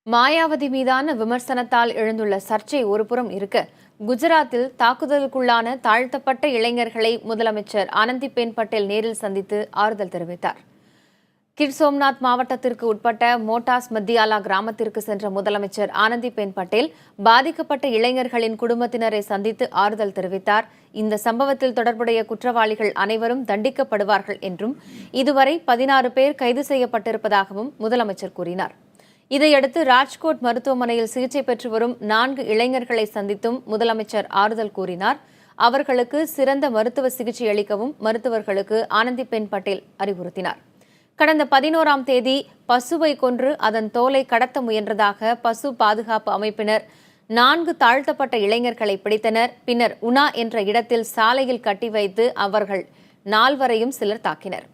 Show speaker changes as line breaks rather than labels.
மாயாவதி மீதான விமர்சனத்தால் எழுந்துள்ள சர்ச்சை ஒருபுறம் இருக்க, குஜராத்தில் தாக்குதலுக்குள்ளான தாழ்த்தப்பட்ட இளைஞர்களை முதலமைச்சர் ஆனந்திபென் பட்டேல் நேரில் சந்தித்து ஆறுதல் தெரிவித்தார். கிர் சோம்நாத் மாவட்டத்திற்கு உட்பட்ட மோட்டாஸ் மத்தியாலா கிராமத்திற்கு சென்ற முதலமைச்சர் ஆனந்திபென் பட்டேல் பாதிக்கப்பட்ட இளைஞர்களின் குடும்பத்தினரை சந்தித்து ஆறுதல் தெரிவித்தார். இந்த சம்பவத்தில் தொடர்புடைய குற்றவாளிகள் அனைவரும் தண்டிக்கப்படுவார்கள் என்றும், இதுவரை 16 பேர் கைது செய்யப்பட்டிருப்பதாகவும் முதலமைச்சர் கூறினார். இதையடுத்து ராஜ்கோட் மருத்துவமனையில் சிகிச்சை பெற்று வரும் 4 இளைஞர்களை சந்தித்தும் முதலமைச்சர் ஆறுதல் கூறினார். அவர்களுக்கு சிறந்த மருத்துவ சிகிச்சை அளிக்கவும் மருத்துவர்களுக்கு ஆனந்திபென் பட்டேல் அறிவுறுத்தினார். கடந்த 11ஆம் தேதி பசுவை கொன்று அதன் தோலை கடத்த முயன்றதாக பசு பாதுகாப்பு அமைப்பினர் 4 தாழ்த்தப்பட்ட இளைஞர்களை பிடித்தனர். பின்னர் உனா என்ற இடத்தில் சாலையில் கட்டி வைத்து அவர்கள் 4வரையும் சிலர் தாக்கினர்.